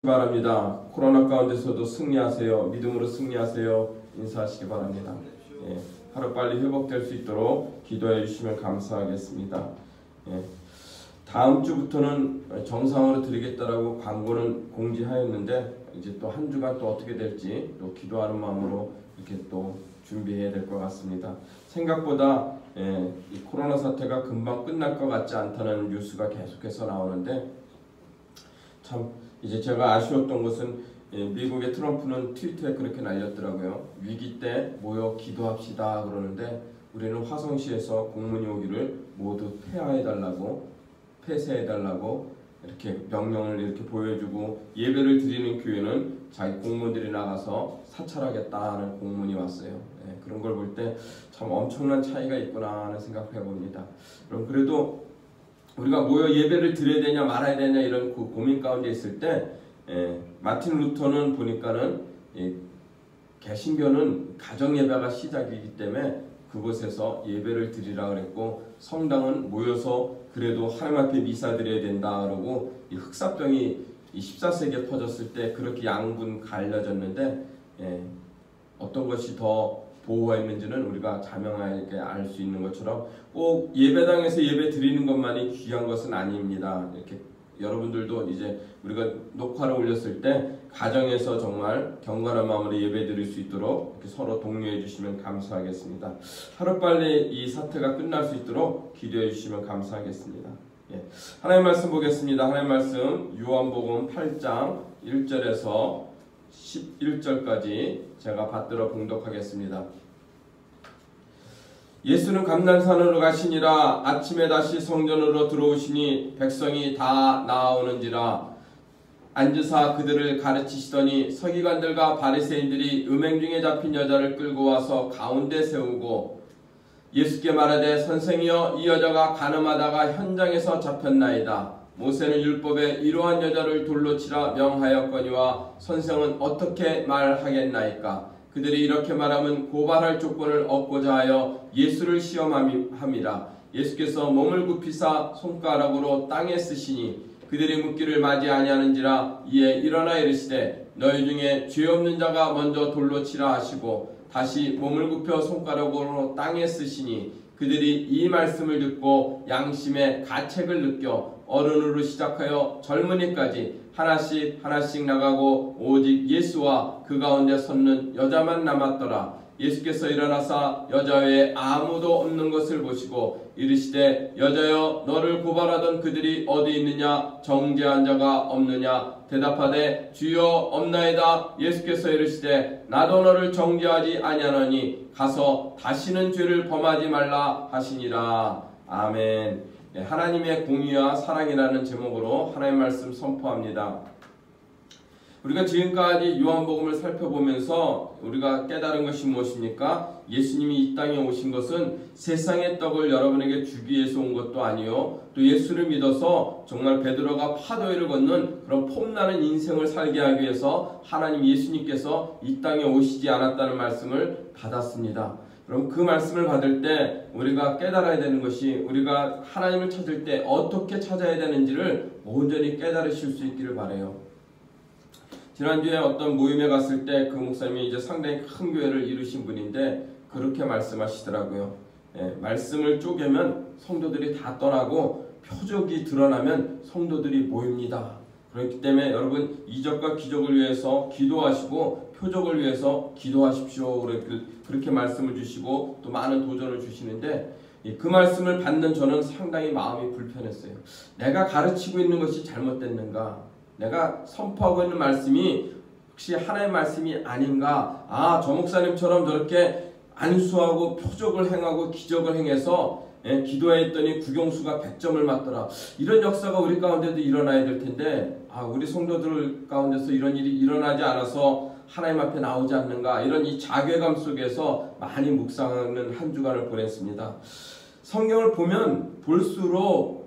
바랍니다. 코로나 가운데서도 승리하세요. 믿음으로 승리하세요. 인사하시기 바랍니다. 예, 하루빨리 회복될 수 있도록 기도해 주시면 감사하겠습니다. 예, 다음 주부터는 정상으로 드리겠다라고 광고는 공지하였는데 이제 또 한 주간 또 어떻게 될지 또 기도하는 마음으로 이렇게 또 준비해야 될 것 같습니다. 생각보다 이 코로나 사태가 금방 끝날 것 같지 않다는 뉴스가 계속해서 나오는데 참 이제 제가 아쉬웠던 것은 미국의 트럼프는 트위터에 그렇게 날렸더라고요. 위기 때 모여 기도합시다 그러는데 우리는 화성시에서 공문이 오기를 모두 폐쇄해달라고 이렇게 명령을 이렇게 보여주고 예배를 드리는 교회는 자기 공무원들이 나가서 사찰하겠다는 공문이 왔어요. 그런 걸 볼 때 참 엄청난 차이가 있구나 하는 생각을 해봅니다. 그럼 그래도 우리가 모여 예배를 드려야 되냐 말아야 되냐 이런 그 고민 가운데 있을 때 마틴 루터는 보니까는 개신교는 가정예배가 시작이기 때문에 그곳에서 예배를 드리라 그랬고 성당은 모여서 그래도 하나님 앞에 미사 드려야 된다 그러고 이 흑사병이 14세기에 퍼졌을 때 그렇게 양분 갈라졌는데 어떤 것이 더 보호했는지는 우리가 자명하게 알 수 있는 것처럼 꼭 예배당에서 예배 드리는 것만이 귀한 것은 아닙니다. 이렇게 여러분들도 이제 우리가 녹화를 올렸을 때 가정에서 정말 경건한 마음으로 예배 드릴 수 있도록 이렇게 서로 독려해 주시면 감사하겠습니다. 하루빨리 이 사태가 끝날 수 있도록 기도해 주시면 감사하겠습니다. 하나님 말씀 보겠습니다. 하나님 말씀 요한복음 8장 1절에서 11절까지 제가 받들어 봉독하겠습니다. 예수는 감난산으로 가시니라. 아침에 다시 성전으로 들어오시니 백성이 다 나아오는지라. 앉으사 그들을 가르치시더니 서기관들과 바리새인들이 음행 중에 잡힌 여자를 끌고 와서 가운데 세우고 예수께 말하되 선생이여 이 여자가 간음하다가 현장에서 잡혔나이다. 모세는 율법에 이러한 여자를 돌로 치라 명하였거니와 선생은 어떻게 말하겠나이까. 그들이 이렇게 말하면 고발할 조건을 얻고자 하여 예수를 시험함이라. 예수께서 몸을 굽히사 손가락으로 땅에 쓰시니 그들이 묻기를 맞이 아니하는지라. 이에 일어나 이르시되 너희 중에 죄 없는 자가 먼저 돌로 치라 하시고 다시 몸을 굽혀 손가락으로 땅에 쓰시니 그들이 이 말씀을 듣고 양심의 가책을 느껴 어른으로 시작하여 젊은이까지 하나씩 나가고 오직 예수와 그 가운데 섰는 여자만 남았더라. 예수께서 일어나사 여자 외에 아무도 없는 것을 보시고 이르시되 여자여 너를 고발하던 그들이 어디 있느냐 정죄한 자가 없느냐. 대답하되 주여 없나이다. 예수께서 이르시되 나도 너를 정죄하지 아니하노니 가서 다시는 죄를 범하지 말라 하시니라. 아멘. 하나님의 공의와 사랑이라는 제목으로 하나님의 말씀 선포합니다. 우리가 지금까지 요한복음을 살펴보면서 우리가 깨달은 것이 무엇입니까? 예수님이 이 땅에 오신 것은 세상의 떡을 여러분에게 주기 위해서 온 것도 아니요 또 예수를 믿어서 정말 베드로가 파도 위를 걷는 그런 폼나는 인생을 살게 하기 위해서 하나님 예수님께서 이 땅에 오시지 않았다는 말씀을 받았습니다. 그럼 그 말씀을 받을 때 우리가 깨달아야 되는 것이 우리가 하나님을 찾을 때 어떻게 찾아야 되는지를 온전히 깨달으실 수 있기를 바라요. 지난주에 어떤 모임에 갔을 때 그 목사님이 이제 상당히 큰 교회를 이루신 분인데 그렇게 말씀하시더라고요. 말씀을 쪼개면 성도들이 다 떠나고 표적이 드러나면 성도들이 모입니다. 그렇기 때문에 여러분 이적과 기적을 위해서 기도하시고 표적을 위해서 기도하십시오. 그렇게 말씀을 주시고 또 많은 도전을 주시는데 그 말씀을 받는 저는 상당히 마음이 불편했어요. 내가 가르치고 있는 것이 잘못됐는가? 내가 선포하고 있는 말씀이 혹시 하나님의 말씀이 아닌가? 저 목사님처럼 저렇게 안수하고 표적을 행하고 기적을 행해서 기도했더니 구경수가 100점을 맞더라. 이런 역사가 우리 가운데도 일어나야 될 텐데 우리 성도들 가운데서 이런 일이 일어나지 않아서 하나님 앞에 나오지 않는가? 이런 이 자괴감 속에서 많이 묵상하는 한 주간을 보냈습니다. 성경을 보면 볼수록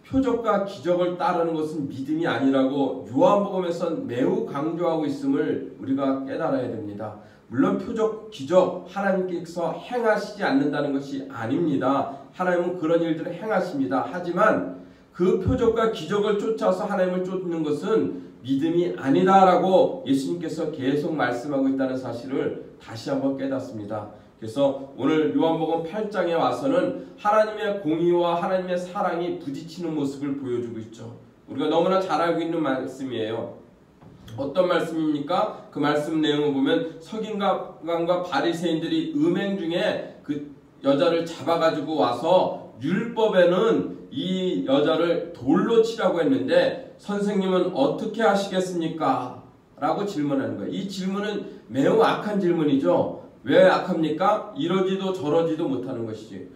표적과 기적을 따르는 것은 믿음이 아니라고 요한복음에선 매우 강조하고 있음을 우리가 깨달아야 됩니다. 물론 표적, 기적 하나님께서 행하시지 않는다는 것이 아닙니다. 하나님은 그런 일들을 행하십니다. 하지만 그 표적과 기적을 쫓아서 하나님을 쫓는 것은 믿음이 아니다라고 예수님께서 계속 말씀하고 있다는 사실을 다시 한번 깨닫습니다. 그래서 오늘 요한복음 8장에 와서는 하나님의 공의와 하나님의 사랑이 부딪히는 모습을 보여주고 있죠. 우리가 너무나 잘 알고 있는 말씀이에요. 어떤 말씀입니까? 그 말씀 내용을 보면 서기관과 바리새인들이 음행 중에 그 여자를 잡아가지고 와서 율법에는 이 여자를 돌로 치라고 했는데 선생님은 어떻게 하시겠습니까? 라고 질문하는 거예요. 이 질문은 매우 악한 질문이죠. 왜 악합니까? 이러지도 저러지도 못하는 것이지.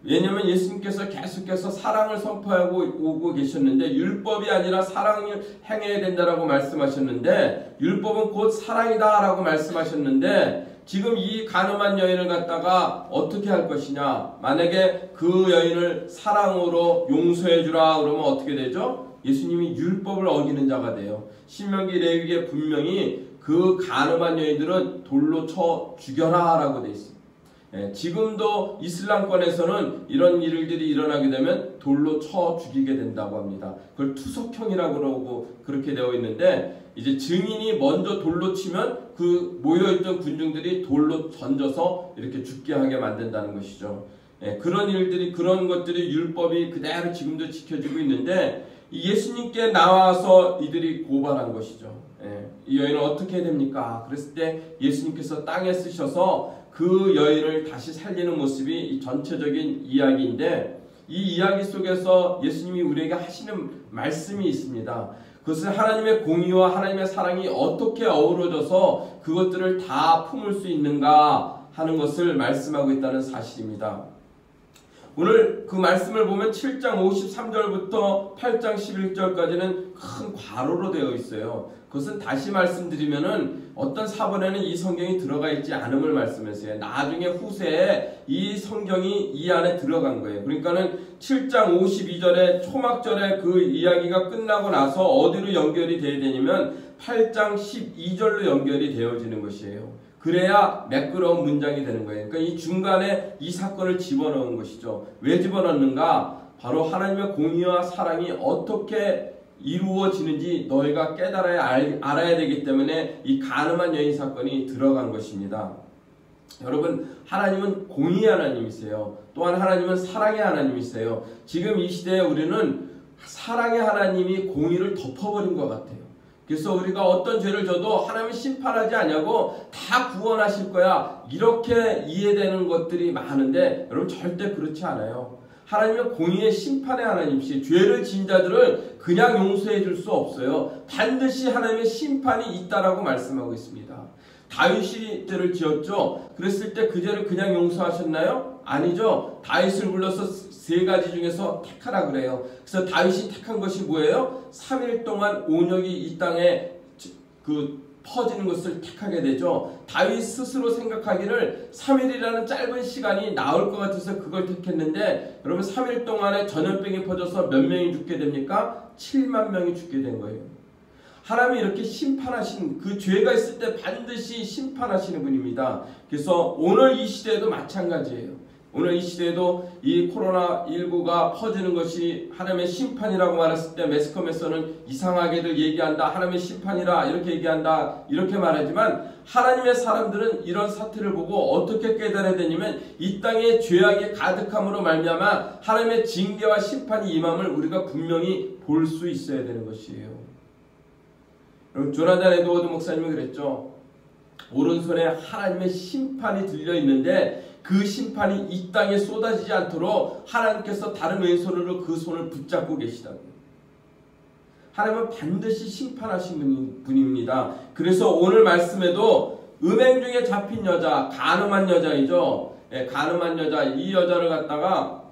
왜냐하면 예수님께서 계속해서 사랑을 선포하고 오고 계셨는데 율법이 아니라 사랑을 행해야 된다라고 말씀하셨는데 율법은 곧 사랑이다 라고 말씀하셨는데 지금 이 간음한 여인을 갖다가 어떻게 할 것이냐. 만약에 그 여인을 사랑으로 용서해 주라 그러면 어떻게 되죠? 예수님이 율법을 어기는 자가 돼요. 신명기 레위기에 분명히 그 간음한 여인들은 돌로 쳐 죽여라 라고 돼 있습니다. 지금도 이슬람권에서는 이런 일들이 일어나게 되면 돌로 쳐 죽이게 된다고 합니다. 그걸 투석형이라고 그러고 그렇게 되어 있는데 이제 증인이 먼저 돌로 치면 그 모여있던 군중들이 돌로 던져서 이렇게 죽게 하게 만든다는 것이죠. 그런 일들이 그런 것들이 율법이 그대로 지금도 지켜지고 있는데 예수님께 나와서 이들이 고발한 것이죠. 이 여인은 어떻게 해야 됩니까? 그랬을 때 예수님께서 땅에 쓰셔서 그 여인을 다시 살리는 모습이 이 전체적인 이야기인데 이 이야기 속에서 예수님이 우리에게 하시는 말씀이 있습니다. 그것은 하나님의 공의와 하나님의 사랑이 어떻게 어우러져서 그것들을 다 품을 수 있는가 하는 것을 말씀하고 있다는 사실입니다. 오늘 그 말씀을 보면 7장 53절부터 8장 11절까지는 큰 괄호로 되어 있어요. 그것은 다시 말씀드리면은 어떤 사본에는 이 성경이 들어가 있지 않음을 말씀하세요. 나중에 후세에 이 성경이 이 안에 들어간 거예요. 그러니까는 7장 52절에 초막절에 그 이야기가 끝나고 나서 어디로 연결이 되어야 되냐면 8장 12절로 연결이 되어지는 것이에요. 그래야 매끄러운 문장이 되는 거예요. 그러니까 이 중간에 이 사건을 집어넣은 것이죠. 왜 집어넣는가? 바로 하나님의 공의와 사랑이 어떻게 이루어지는지 너희가 알아야 되기 때문에 이 간음한 여인 사건이 들어간 것입니다. 여러분, 하나님은 공의의 하나님이세요. 또한 하나님은 사랑의 하나님이세요. 지금 이 시대에 우리는 사랑의 하나님이 공의를 덮어버린 것 같아요. 그래서 우리가 어떤 죄를 져도 하나님이 심판하지 않냐고 다 구원하실 거야 이렇게 이해되는 것들이 많은데 여러분 절대 그렇지 않아요. 하나님은 공의의 심판의 하나님이시 죄를 지은 자들을 그냥 용서해 줄 수 없어요. 반드시 하나님의 심판이 있다라고 말씀하고 있습니다. 다윗이 죄를 지었죠. 그랬을 때 그 죄를 그냥 용서하셨나요? 아니죠. 다윗을 불러서 세 가지 중에서 택하라 그래요. 그래서 다윗이 택한 것이 뭐예요? 3일 동안 온역이 이 땅에 퍼지는 것을 택하게 되죠. 다윗 스스로 생각하기를 3일이라는 짧은 시간이 나올 것 같아서 그걸 택했는데 여러분 3일 동안에 전염병이 퍼져서 몇 명이 죽게 됩니까? 7만 명이 죽게 된 거예요. 하나님이 이렇게 심판하신 그 죄가 있을 때 반드시 심판하시는 분입니다. 그래서 오늘 이 시대에도 마찬가지예요. 오늘 이 시대에도 이 코로나19가 퍼지는 것이 하나님의 심판이라고 말했을 때 매스컴에서는 이상하게들 얘기한다. 하나님의 심판이라 이렇게 얘기한다. 이렇게 말하지만 하나님의 사람들은 이런 사태를 보고 어떻게 깨달아야 되냐면 이 땅에 죄악이 가득함으로 말미암아 하나님의 징계와 심판이 임함을 우리가 분명히 볼 수 있어야 되는 것이에요. 여러분 조나단 에드워드 목사님이 그랬죠. 오른손에 하나님의 심판이 들려있는데 그 심판이 이 땅에 쏟아지지 않도록 하나님께서 다른 왼손으로 그 손을 붙잡고 계시다고요. 하나님은 반드시 심판하신 분입니다. 그래서 오늘 말씀에도 음행 중에 잡힌 여자, 간음한 여자이죠. 간음한 여자, 이 여자를 갖다가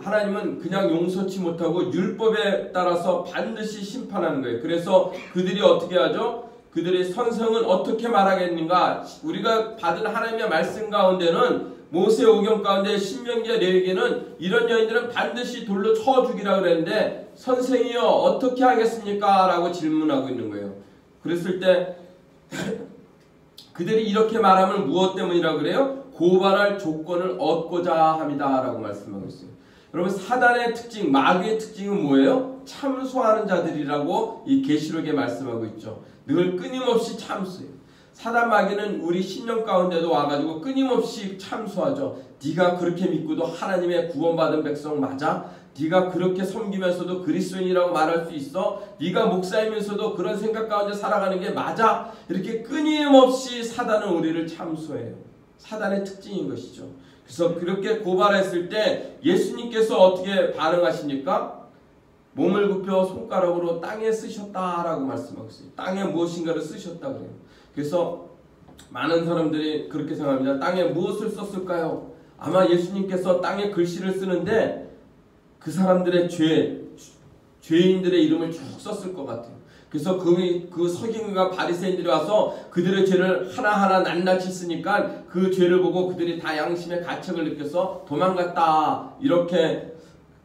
하나님은 그냥 용서치 못하고 율법에 따라서 반드시 심판하는 거예요. 그래서 그들이 어떻게 하죠? 그들의 선성은 어떻게 말하겠는가? 우리가 받은 하나님의 말씀 가운데는 모세오경 가운데 신명기와 레위기는 이런 여인들은 반드시 돌로 쳐 죽이라고 그랬는데 선생이여 어떻게 하겠습니까? 라고 질문하고 있는 거예요. 그랬을 때 그들이 이렇게 말하면 무엇 때문이라고 그래요? 고발할 조건을 얻고자 합니다 라고 말씀하고 있어요. 여러분 사단의 특징, 마귀의 특징은 뭐예요? 참소하는 자들이라고 이 계시록에 말씀하고 있죠. 늘 끊임없이 참소해요. 사단 마귀는 우리 신령 가운데도 와가지고 끊임없이 참소하죠. 네가 그렇게 믿고도 하나님의 구원받은 백성 맞아? 네가 그렇게 섬기면서도 그리스도인이라고 말할 수 있어? 네가 목사이면서도 그런 생각 가운데 살아가는 게 맞아? 이렇게 끊임없이 사단은 우리를 참소해요. 사단의 특징인 것이죠. 그래서 그렇게 고발했을 때 예수님께서 어떻게 반응하십니까? 몸을 굽혀 손가락으로 땅에 쓰셨다라고 말씀하고 있어요. 땅에 무엇인가를 쓰셨다 그래요. 그래서 많은 사람들이 그렇게 생각합니다. 땅에 무엇을 썼을까요? 아마 예수님께서 땅에 글씨를 쓰는데 그 사람들의 죄인들의 이름을 쭉 썼을 것 같아요. 그래서 그 서기관과 바리새인들이 와서 그들의 죄를 하나하나 낱낱이 쓰니까 그 죄를 보고 그들이 다 양심의 가책을 느껴서 도망갔다 이렇게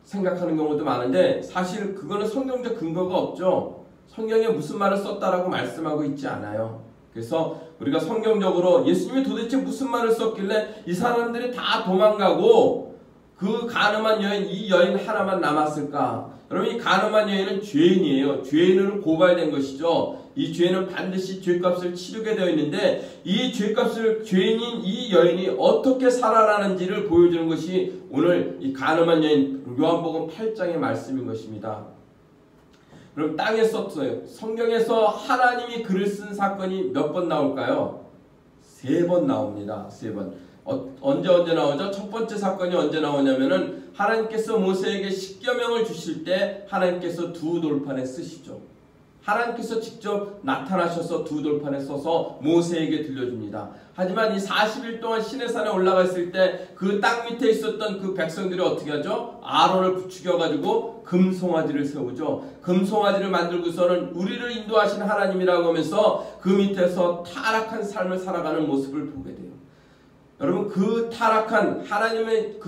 생각하는 경우도 많은데 사실 그거는 성경적 근거가 없죠. 성경에 무슨 말을 썼다라고 말씀하고 있지 않아요. 그래서 우리가 성경적으로 예수님이 도대체 무슨 말을 썼길래 이 사람들이 다 도망가고 그 가늠한 여인, 이 여인 하나만 남았을까? 여러분 이 가늠한 여인은 죄인이에요. 죄인으로 고발된 것이죠. 이 죄는 반드시 죄값을 치르게 되어 있는데 이 죄값을 죄인인 이 여인이 어떻게 살아나는지를 보여주는 것이 오늘 이 가늠한 여인 요한복음 8장의 말씀인 것입니다. 그럼 땅에 썼어요. 성경에서 하나님이 글을 쓴 사건이 몇 번 나올까요? 3번 나옵니다. 3번. 언제 나오죠? 첫 번째 사건이 언제 나오냐면은 하나님께서 모세에게 십계명을 주실 때 하나님께서 두 돌판에 쓰시죠. 하나님께서 직접 나타나셔서 두 돌판에 써서 모세에게 들려줍니다. 하지만 이 40일 동안 시내산에 올라가 있을 때 그 땅 밑에 있었던 그 백성들이 어떻게 하죠? 아론을 부추겨가지고 금송아지를 세우죠. 금송아지를 만들고서는 우리를 인도하신 하나님이라고 하면서 그 밑에서 타락한 삶을 살아가는 모습을 보게 돼요. 여러분 그 타락한 하나님의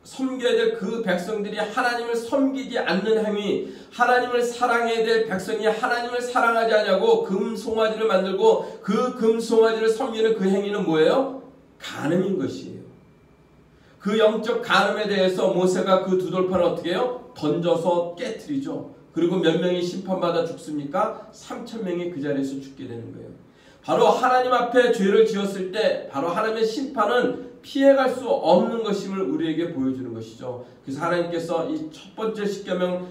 섬겨야 될 그 백성들이 하나님을 섬기지 않는 행위, 하나님을 사랑해야 될 백성이 하나님을 사랑하지 않냐고 금송아지를 만들고 그 금송아지를 섬기는 그 행위는 뭐예요? 간음인 것이에요. 그 영적 간음에 대해서 모세가 그 두 돌판을 어떻게 해요? 던져서 깨트리죠. 그리고 몇 명이 심판받아 죽습니까? 3,000명이 그 자리에서 죽게 되는 거예요. 바로 하나님 앞에 죄를 지었을 때 바로 하나님의 심판은 피해갈 수 없는 것임을 우리에게 보여주는 것이죠. 그래서 하나님께서 이 첫 번째 십계명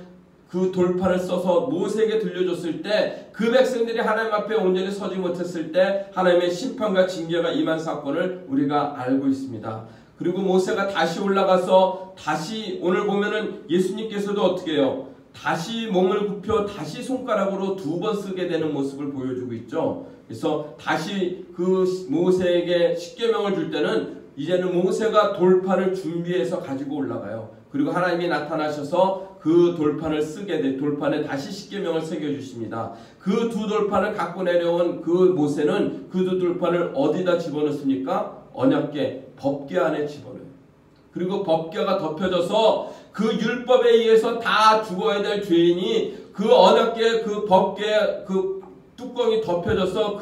그 돌판을 써서 모세에게 들려줬을 때 그 백성들이 하나님 앞에 온전히 서지 못했을 때 하나님의 심판과 징계가 임한 사건을 우리가 알고 있습니다. 그리고 모세가 다시 올라가서 다시 오늘 보면은 예수님께서도 어떻게 해요? 다시 몸을 굽혀 다시 손가락으로 2번 쓰게 되는 모습을 보여주고 있죠. 그래서 다시 그 모세에게 십계명을 줄 때는 이제는 모세가 돌판을 준비해서 가지고 올라가요. 그리고 하나님이 나타나셔서 그 돌판을 쓰게 돼 돌판에 다시 십계명을 새겨주십니다. 그 두 돌판을 갖고 내려온 그 모세는 그 두 돌판을 어디다 집어넣습니까? 언약궤, 법궤 안에 집어넣어요. 그리고 법궤가 덮여져서 그 율법에 의해서 다 죽어야 될 죄인이 그 언약궤 그 법궤 그 뚜껑이 덮여져서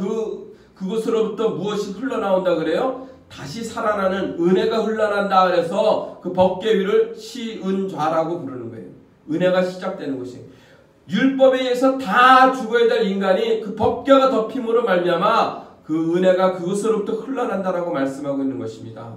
그곳으로부터 무엇이 흘러나온다 그래요? 다시 살아나는 은혜가 흘러난다 그래서 그 법궤 위를 시은좌라고 부르는 거예요. 은혜가 시작되는 것이에요. 율법에 의해서 다 죽어야 될 인간이 그 법궤가 덮임으로 말미암아 그 은혜가 그것으로부터 흘러난다라고 말씀하고 있는 것입니다.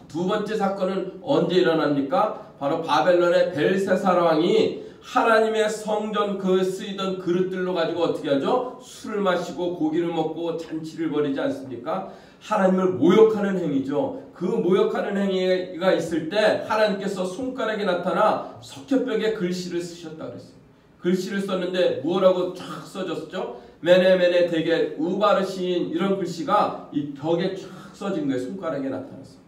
두 번째 사건은 언제 일어납니까? 바로 바벨론의 벨사살 왕이 하나님의 성전 그 쓰이던 그릇들로 가지고 어떻게 하죠? 술을 마시고 고기를 먹고 잔치를 벌이지 않습니까? 하나님을 모욕하는 행위죠. 그 모욕하는 행위가 있을 때 하나님께서 손가락에 나타나 석회벽에 글씨를 쓰셨다 그랬어요. 글씨를 썼는데 뭐라고 쫙 써졌죠? 메네메네 대게 우바르신 이런 글씨가 이 벽에 쫙 써진 거예요. 손가락에 나타났어요.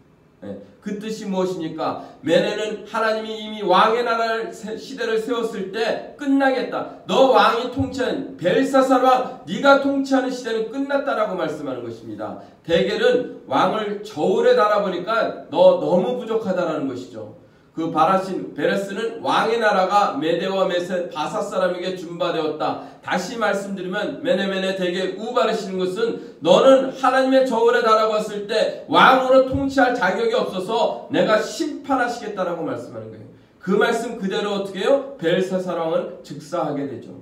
네. 그 뜻이 무엇입니까? 메네는 하나님이 이미 왕의 나라를 시대를 세웠을 때 끝나겠다. 너 왕이 통치한 벨사살 왕 네가 통치하는 시대는 끝났다라고 말씀하는 것입니다. 대겔은 왕을 저울에 달아보니까 너 너무 부족하다라는 것이죠. 그 그 베레스는 왕의 나라가 메대와 메세 바사 사람에게 준바되었다. 다시 말씀드리면 메네메네 대개 우바르시는 것은 너는 하나님의 저울에 달아봤을 때 왕으로 통치할 자격이 없어서 내가 심판하시겠다라고 말씀하는 거예요. 그 말씀 그대로 어떻게 해요? 벨사살 왕은 즉사하게 되죠.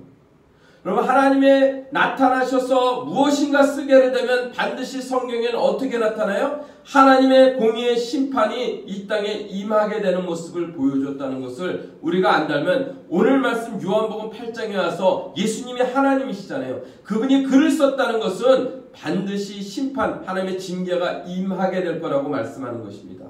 여러분, 하나님의 나타나셔서 무엇인가 쓰게 되면 반드시 성경에는 어떻게 나타나요? 하나님의 공의의 심판이 이 땅에 임하게 되는 모습을 보여줬다는 것을 우리가 안다면, 오늘 말씀 요한복음 8장에 와서 예수님이 하나님이시잖아요. 그분이 글을 썼다는 것은 반드시 심판, 하나님의 징계가 임하게 될 거라고 말씀하는 것입니다.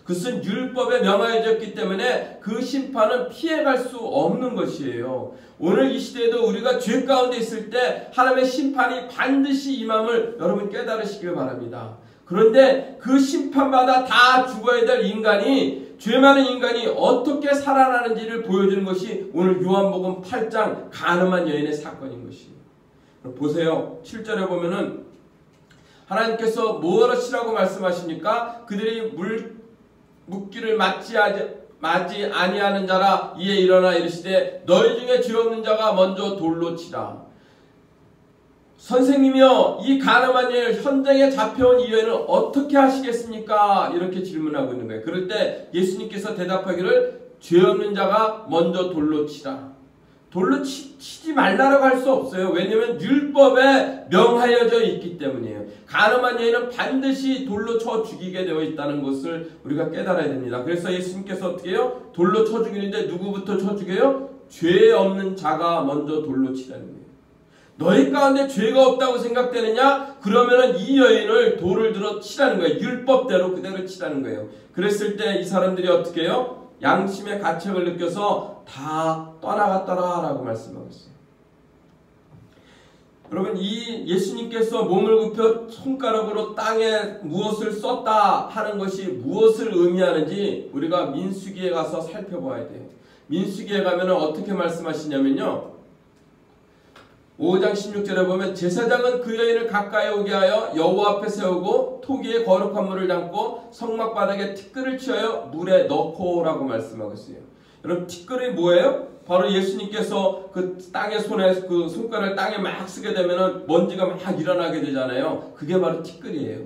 그것은 율법에 명하여졌기 때문에 그 심판은 피해갈 수 없는 것이에요. 오늘 이 시대에도 우리가 죄 가운데 있을 때 하나님의 심판이 반드시 임함을 여러분 깨달으시길 바랍니다. 그런데 그 심판마다 다 죽어야 될 인간이, 죄 많은 인간이 어떻게 살아나는지를 보여주는 것이 오늘 요한복음 8장 간음한 여인의 사건인 것이에요. 보세요. 7절에 보면은 하나님께서 무엇이라고 말씀하십니까? 그들이 묻기를 맞지 아니하는 자라. 이에 일어나 이르시되 너희 중에 죄 없는 자가 먼저 돌로 치라. 선생님이여, 이 간음한 여인, 현장에 잡혀온 이 여인을 어떻게 하시겠습니까? 이렇게 질문하고 있는 거예요. 그럴 때 예수님께서 대답하기를 죄 없는 자가 먼저 돌로 치라. 돌로 치지 말라고 할 수 없어요. 왜냐하면 율법에 명하여져 있기 때문이에요. 간음한 여인은 반드시 돌로 쳐 죽이게 되어 있다는 것을 우리가 깨달아야 됩니다. 그래서 예수님께서 어떻게 해요? 돌로 쳐 죽이는데 누구부터 쳐 죽여요? 죄 없는 자가 먼저 돌로 치라는 거예요. 너희 가운데 죄가 없다고 생각되느냐? 그러면은 이 여인을 돌을 들어 치라는 거예요. 율법대로 그대로 치라는 거예요. 그랬을 때 이 사람들이 어떻게 해요? 양심의 가책을 느껴서 다 떠나갔더라 라고 말씀하고 있어요. 여러분, 이 예수님께서 몸을 굽혀 손가락으로 땅에 무엇을 썼다 하는 것이 무엇을 의미하는지 우리가 민수기에 가서 살펴봐야 돼요. 민수기에 가면 어떻게 말씀하시냐면요, 5장 16절에 보면 제사장은 그 여인을 가까이 오게 하여 여호와 앞에 세우고 토기에 거룩한 물을 담고 성막 바닥에 티끌을 치어 물에 넣고 라고 말씀하고 있어요. 여러분, 티끌이 뭐예요? 바로 예수님께서 그 땅에 그 손가락을 땅에 막 쓰게 되면은 먼지가 막 일어나게 되잖아요. 그게 바로 티끌이에요.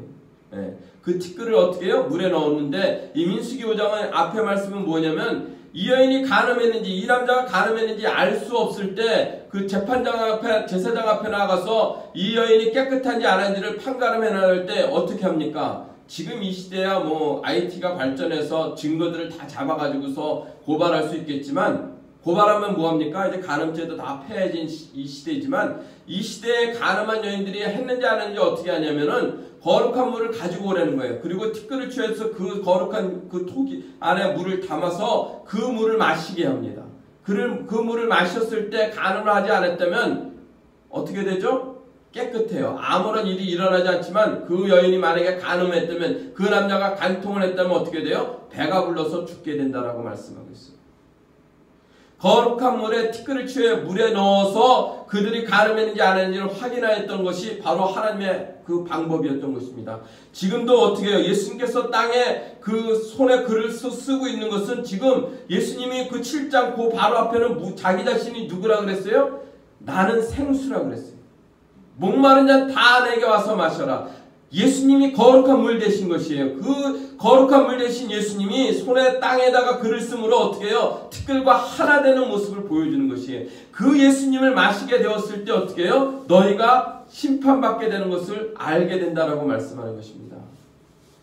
네. 그 티끌을 어떻게 해요? 물에 넣었는데, 이 민수기 5장의 앞에 말씀은 뭐냐면, 이 여인이 간음했는지, 이 남자가 간음했는지 알 수 없을 때 그 재판장 앞에, 제사장 앞에 나가서 이 여인이 깨끗한지 안 한지를 판가름해 나갈 때 어떻게 합니까? 지금 이 시대야 뭐 IT가 발전해서 증거들을 다 잡아가지고서 고발할 수 있겠지만, 고발하면 뭐합니까? 이제 간음죄도 다 폐해진 이 시대이지만, 이 시대에 간음한 여인들이 했는지 안 했는지 어떻게 하냐면은 거룩한 물을 가지고 오라는 거예요. 그리고 티끌을 취해서 그 거룩한 그 토기 안에 물을 담아서 그 물을 마시게 합니다. 그 물을 마셨을 때 간음을 하지 않았다면 어떻게 되죠? 깨끗해요. 아무런 일이 일어나지 않지만 그 여인이 만약에 간음했다면, 그 남자가 간통을 했다면 어떻게 돼요? 배가 불러서 죽게 된다라고 말씀하고 있어요. 거룩한 물에 티끌을 취해 물에 넣어서 그들이 간음했는지 안 했는지를 확인하였던 것이 바로 하나님의 그 방법이었던 것입니다. 지금도 어떻게 해요? 예수님께서 땅에 그 손에 글을 쓰고 있는 것은, 지금 예수님이 그 7장 그 바로 앞에는 자기 자신이 누구라 그랬어요? 나는 생수라 그랬어요. 목마른 자 다 내게 와서 마셔라. 예수님이 거룩한 물 되신 것이에요. 그 거룩한 물 되신 예수님이 손에 땅에다가 글을 쓰므로 어떻게 해요? 티끌과 하나 되는 모습을 보여주는 것이에요. 그 예수님을 마시게 되었을 때 어떻게 해요? 너희가 심판받게 되는 것을 알게 된다라고 말씀하는 것입니다.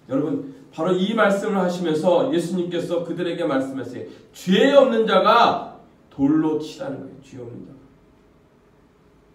여러분, 바로 이 말씀을 하시면서 예수님께서 그들에게 말씀하세요. 죄 없는 자가 돌로 치라는 거예요. 죄 없는 자.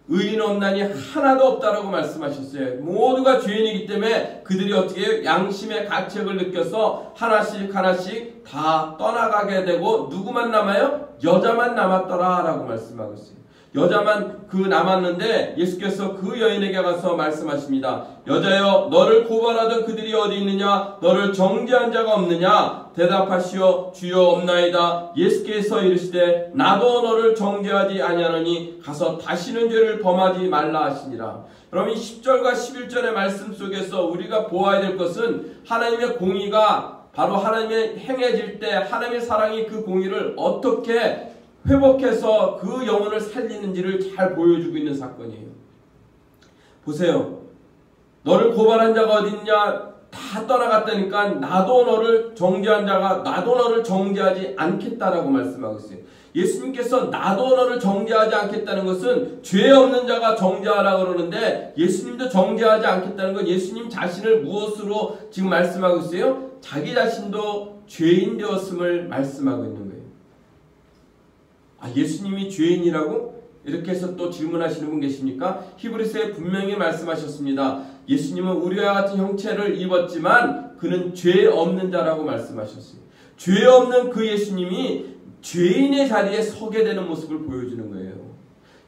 의인 없나니 하나도 없다라고 말씀하셨어요. 모두가 죄인이기 때문에 그들이 어떻게 해요? 양심의 가책을 느껴서 하나씩 하나씩 다 떠나가게 되고, 누구만 남아요? 여자만 남았더라 라고 말씀하고 있어요. 여자만 남았는데 예수께서 그 여인에게 가서 말씀하십니다. 여자여, 너를 고발하던 그들이 어디 있느냐? 너를 정죄한 자가 없느냐? 대답하시오. 주여, 없나이다. 예수께서 이르시되 나도 너를 정죄하지 아니하노니 가서 다시는 죄를 범하지 말라 하시니라. 여러분, 10절과 11절의 말씀 속에서 우리가 보아야 될 것은 하나님의 공의가 바로 하나님의 행해질 때 하나님의 사랑이 그 공의를 어떻게 회복해서 그 영혼을 살리는지를 잘 보여주고 있는 사건이에요. 보세요. 너를 고발한 자가 어디 있냐? 다 떠나갔다니까 나도 너를 정죄한 자가 나도 너를 정죄하지 않겠다라고 말씀하고 있어요. 예수님께서 나도 너를 정죄하지 않겠다는 것은 죄 없는 자가 정죄하라고 그러는데 예수님도 정죄하지 않겠다는 건 예수님 자신을 무엇으로 지금 말씀하고 있어요? 자기 자신도 죄인 되었음을 말씀하고 있는 거예요. 아, 예수님이 죄인이라고? 이렇게 해서 또 질문하시는 분 계십니까? 히브리서에 분명히 말씀하셨습니다. 예수님은 우리와 같은 형체를 입었지만 그는 죄 없는 자라고 말씀하셨어요. 죄 없는 그 예수님이 죄인의 자리에 서게 되는 모습을 보여주는 거예요.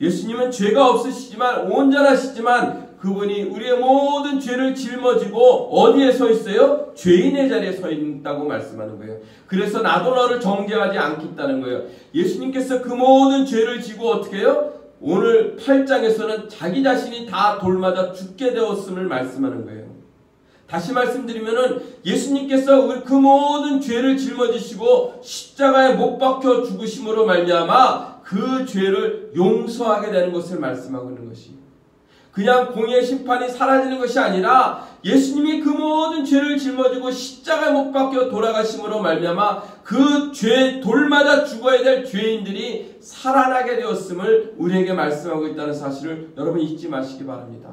예수님은 죄가 없으시지만 온전하시지만 그분이 우리의 모든 죄를 짊어지고 어디에 서 있어요? 죄인의 자리에 서 있다고 말씀하는 거예요. 그래서 나도 너를 정죄하지 않겠다는 거예요. 예수님께서 그 모든 죄를 지고 어떻게 해요? 오늘 8장에서는 자기 자신이 다 돌맞아 죽게 되었음을 말씀하는 거예요. 다시 말씀드리면은 예수님께서 그 모든 죄를 짊어지시고 십자가에 못 박혀 죽으심으로 말미암아 그 죄를 용서하게 되는 것을 말씀하고 있는 것이, 그냥 공의의 심판이 사라지는 것이 아니라 예수님이 그 모든 죄를 짊어지고 십자가에 못 박혀 돌아가심으로 말미암아 그 죄 돌맞아 죽어야 될 죄인들이 살아나게 되었음을 우리에게 말씀하고 있다는 사실을 여러분 잊지 마시기 바랍니다.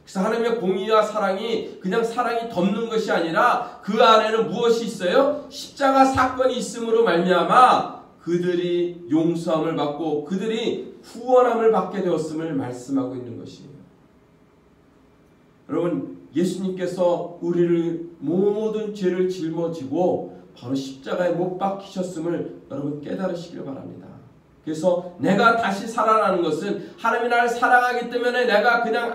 그래서 하나님의 공의와 사랑이 그냥 사랑이 덮는 것이 아니라 그 안에는 무엇이 있어요? 십자가 사건이 있음으로 말미암아 그들이 용서함을 받고 그들이 후원함을 받게 되었음을 말씀하고 있는 것이에요. 여러분, 예수님께서 우리를 모든 죄를 짊어지고 바로 십자가에 못 박히셨음을 여러분 깨달으시길 바랍니다. 그래서 내가 다시 살아나는 것은 하나님이 나를 사랑하기 때문에 내가 그냥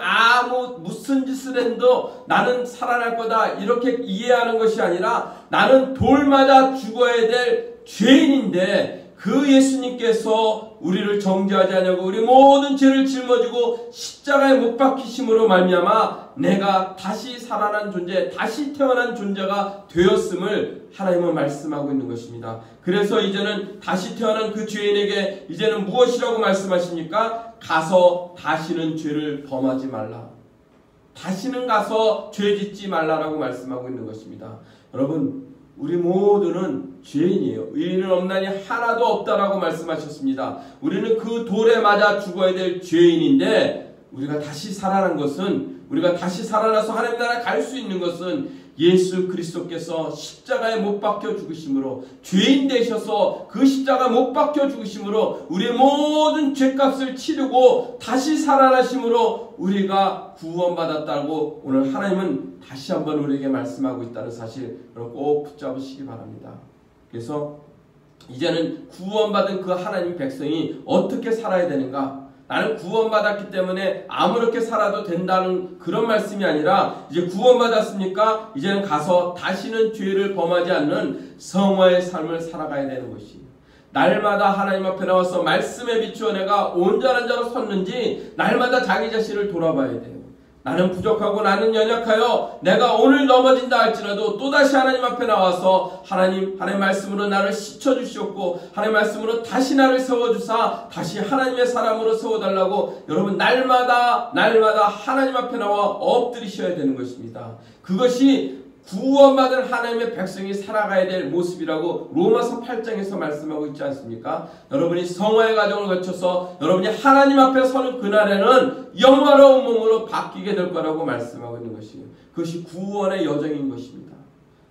무슨 짓을 해도 나는 살아날 거다 이렇게 이해하는 것이 아니라 나는 돌맞아 죽어야 될 죄인인데 그 예수님께서 우리를 정죄하지 않냐고 우리 모든 죄를 짊어지고 십자가에 못 박히심으로 말미암아 내가 다시 살아난 존재, 다시 태어난 존재가 되었음을 하나님은 말씀하고 있는 것입니다. 그래서 이제는 다시 태어난 그 죄인에게 이제는 무엇이라고 말씀하십니까? 가서 다시는 죄를 범하지 말라. 다시는 가서 죄 짓지 말라라고 말씀하고 있는 것입니다. 여러분, 우리 모두는 죄인이에요. 의인은 없나니 하나도 없다라고 말씀하셨습니다. 우리는 그 돌에 맞아 죽어야 될 죄인인데 우리가 다시 살아난 것은, 우리가 다시 살아나서 하나님 나라에 갈 수 있는 것은 예수 그리스도께서 십자가에 못 박혀 죽으심으로, 죄인 되셔서 그 십자가 못 박혀 죽으심으로 우리의 모든 죄값을 치르고 다시 살아나심으로 우리가 구원받았다고 오늘 하나님은 다시 한번 우리에게 말씀하고 있다는 사실 여러분 꼭 붙잡으시기 바랍니다. 그래서 이제는 구원받은 그 하나님 백성이 어떻게 살아야 되는가? 나는 구원받았기 때문에 아무렇게 살아도 된다는 그런 말씀이 아니라 이제 구원받았으니까 이제는 가서 다시는 죄를 범하지 않는 성화의 삶을 살아가야 되는 것이, 날마다 하나님 앞에 나와서 말씀에 비추어 내가 온전한 자로 섰는지 날마다 자기 자신을 돌아봐야 돼요. 나는 부족하고 나는 연약하여 내가 오늘 넘어진다 할지라도 또다시 하나님 앞에 나와서 하나님 말씀으로 나를 씻어주시옵고 하나님 말씀으로 다시 나를 세워주사 다시 하나님의 사람으로 세워달라고 여러분 날마다 하나님 앞에 나와 엎드리셔야 되는 것입니다. 그것이 구원받은 하나님의 백성이 살아가야 될 모습이라고 로마서 8장에서 말씀하고 있지 않습니까? 여러분이 성화의 과정을 거쳐서 여러분이 하나님 앞에 서는 그날에는 영화로운 몸으로 바뀌게 될 거라고 말씀하고 있는 것이에요. 그것이 구원의 여정인 것입니다.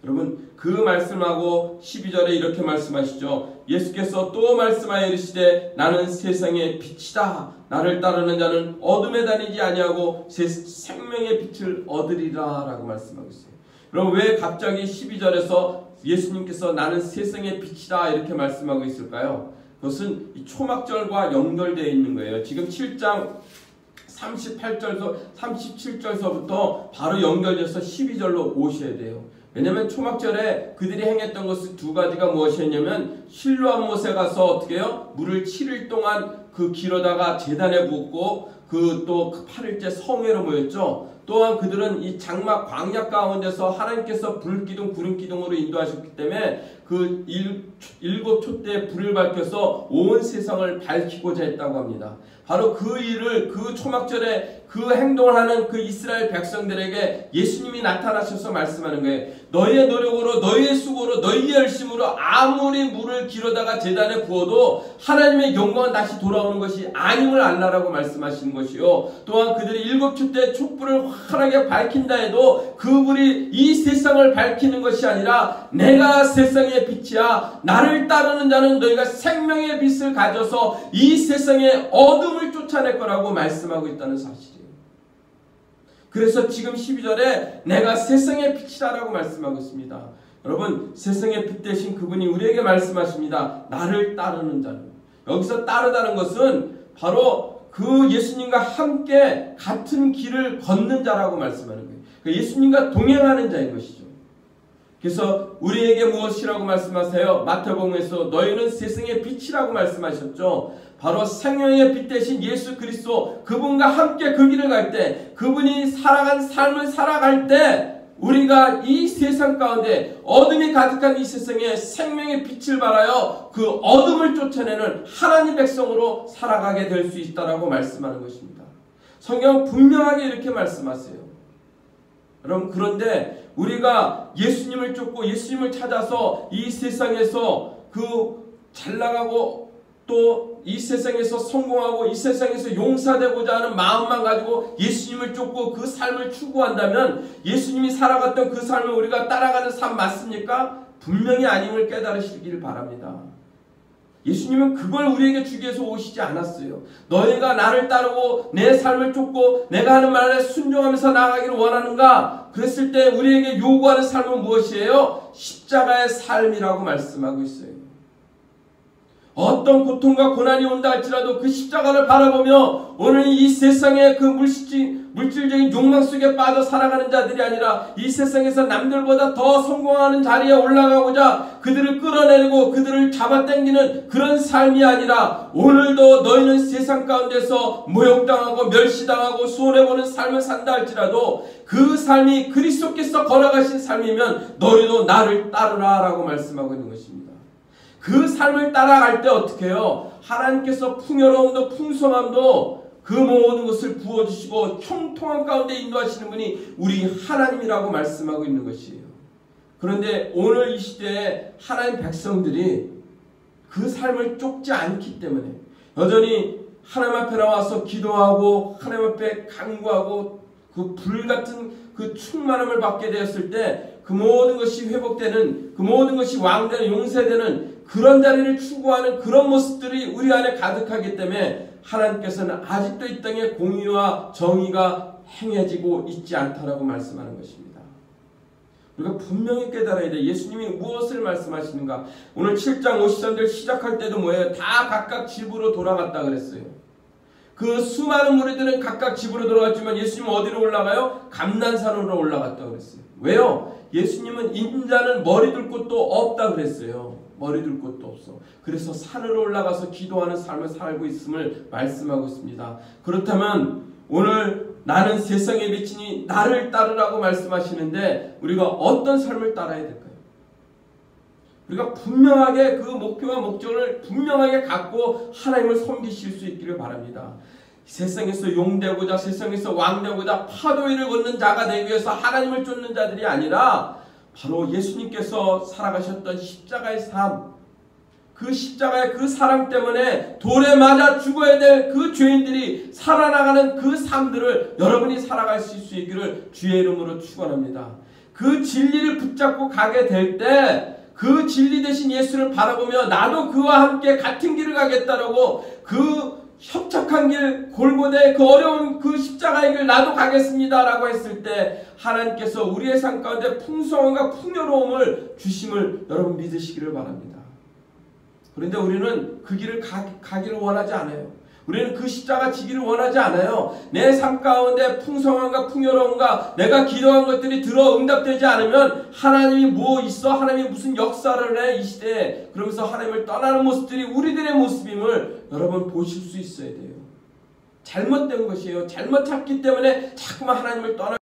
여러분, 그 말씀하고 12절에 이렇게 말씀하시죠. 예수께서 또 말씀하여 이르시되 나는 세상의 빛이다. 나를 따르는 자는 어둠에 다니지 아니하고 생명의 빛을 얻으리라 라고 말씀하고 있어요. 그럼 왜 갑자기 12절에서 예수님께서 나는 세상의 빛이다 이렇게 말씀하고 있을까요? 그것은 이 초막절과 연결되어 있는 거예요. 지금 7장 37절서부터 바로 연결돼서 12절로 오셔야 돼요. 왜냐하면 초막절에 그들이 행했던 것은 두 가지가 무엇이었냐면 실로암 못에 가서 어떻게 해요? 물을 7일 동안 그 길어다가 제단에 붓고 그 또 8일째 성회로 모였죠. 또한 그들은 이 장막 광야 가운데서 하나님께서 불기둥 구름기둥으로 인도하셨기 때문에 그 일곱 촛대의 불을 밝혀서 온 세상을 밝히고자 했다고 합니다. 바로 그 일을 그 초막절에 그 행동을 하는 그 이스라엘 백성들에게 예수님이 나타나셔서 말씀하는 거예요. 너희의 노력으로 너희의 수고로 너희의 열심으로 아무리 물을 기르다가 제단에 부어도 하나님의 영광은 다시 돌아오는 것이 아님을 알라라고 말씀하시는 것이요. 또한 그들이 일곱 촛대의 촛불을 환하게 밝힌다 해도 그 불이 이 세상을 밝히는 것이 아니라 내가 세상의 빛이야, 나를 따르는 자는 너희가 생명의 빛을 가져서 이 세상의 어둠을 쫓아낼 거라고 말씀하고 있다는 사실이에요. 그래서 지금 12절에 내가 세상의 빛이라고 말씀하고 있습니다. 여러분, 세상의 빛 대신 그분이 우리에게 말씀하십니다. 나를 따르는 자는. 여기서 따르다는 것은 바로 그 예수님과 함께 같은 길을 걷는 자라고 말씀하는 거예요. 예수님과 동행하는 자인 것이죠. 그래서 우리에게 무엇이라고 말씀하세요? 마태복음에서 너희는 세상의 빛이라고 말씀하셨죠. 바로 생명의 빛 대신 예수 그리스도, 그분과 함께 그 길을 갈 때, 그분이 살아간 삶을 살아갈 때 우리가 이 세상 가운데 어둠이 가득한 이 세상에 생명의 빛을 발하여 그 어둠을 쫓아내는 하나님 백성으로 살아가게 될 수 있다라고 말씀하는 것입니다. 성경은 분명하게 이렇게 말씀하세요. 여러분, 그런데 우리가 예수님을 쫓고 예수님을 찾아서 이 세상에서 그 잘나가고 또 이 세상에서 성공하고 이 세상에서 용사되고자 하는 마음만 가지고 예수님을 쫓고 그 삶을 추구한다면 예수님이 살아갔던 그 삶을 우리가 따라가는 삶 맞습니까? 분명히 아님을 깨달으시길 바랍니다. 예수님은 그걸 우리에게 주기 위해서 오시지 않았어요. 너희가 나를 따르고 내 삶을 쫓고 내가 하는 말에 순종하면서 나아가기를 원하는가? 그랬을 때 우리에게 요구하는 삶은 무엇이에요? 십자가의 삶이라고 말씀하고 있어요. 어떤 고통과 고난이 온다 할지라도 그 십자가를 바라보며 오늘 이 세상의 그 물질적인 욕망 속에 빠져 살아가는 자들이 아니라 이 세상에서 남들보다 더 성공하는 자리에 올라가고자 그들을 끌어내리고 그들을 잡아당기는 그런 삶이 아니라 오늘도 너희는 세상 가운데서 모욕당하고 멸시당하고 손해보는 삶을 산다 할지라도 그 삶이 그리스도께서 걸어가신 삶이면 너희도 나를 따르라 라고 말씀하고 있는 것입니다. 그 삶을 따라갈 때 어떻게 해요? 하나님께서 풍요로움도 풍성함도 그 모든 것을 부어주시고 형통한 가운데 인도하시는 분이 우리 하나님이라고 말씀하고 있는 것이에요. 그런데 오늘 이 시대에 하나님 백성들이 그 삶을 쫓지 않기 때문에 여전히 하나님 앞에 나와서 기도하고 하나님 앞에 간구하고 그 불같은 그 충만함을 받게 되었을 때 그 모든 것이 회복되는, 그 모든 것이 왕되는, 용서되는 그런 자리를 추구하는 그런 모습들이 우리 안에 가득하기 때문에 하나님께서는 아직도 이 땅에 공의와 정의가 행해지고 있지 않다라고 말씀하는 것입니다. 우리가 분명히 깨달아야 돼. 예수님이 무엇을 말씀하시는가? 오늘 7장 53절 시작할 때도 뭐예요? 다 각각 집으로 돌아갔다 그랬어요. 그 수많은 무리들은 각각 집으로 돌아갔지만 예수님은 어디로 올라가요? 감난산으로 올라갔다 그랬어요. 왜요? 예수님은 인자는 머리 둘 곳도 없다 그랬어요. 머리 둘 곳도 없어. 그래서 산으로 올라가서 기도하는 삶을 살고 있음을 말씀하고 있습니다. 그렇다면 오늘 나는 세상의 빛이니 나를 따르라고 말씀하시는데 우리가 어떤 삶을 따라야 될까요? 우리가 분명하게 그 목표와 목적을 분명하게 갖고 하나님을 섬기실 수 있기를 바랍니다. 세상에서 용되고자 세상에서 왕되고자 파도 위를 걷는 자가 되기 위해서 하나님을 쫓는 자들이 아니라 바로 예수님께서 살아가셨던 십자가의 삶, 그 십자가의 그 사랑 때문에 돌에 맞아 죽어야 될 그 죄인들이 살아나가는 그 삶들을 여러분이 살아갈 수 있기를 주의 이름으로 축원합니다. 그 진리를 붙잡고 가게 될 때 그 진리 대신 예수를 바라보며 나도 그와 함께 같은 길을 가겠다라고 그 협착한 길, 골고대 그 어려운 그 십자가의 길 나도 가겠습니다 라고 했을 때 하나님께서 우리의 삶 가운데 풍성함과 풍요로움을 주심을 여러분 믿으시기를 바랍니다. 그런데 우리는 그 길을 가기를 원하지 않아요. 우리는 그 십자가 지기를 원하지 않아요. 내 삶 가운데 풍성함과 풍요로움과 내가 기도한 것들이 들어 응답되지 않으면 하나님이 뭐 있어? 하나님이 무슨 역사를 해? 이 시대에. 그러면서 하나님을 떠나는 모습들이 우리들의 모습임을 여러분 보실 수 있어야 돼요. 잘못된 것이에요. 잘못 찾기 때문에 자꾸만 하나님을 떠나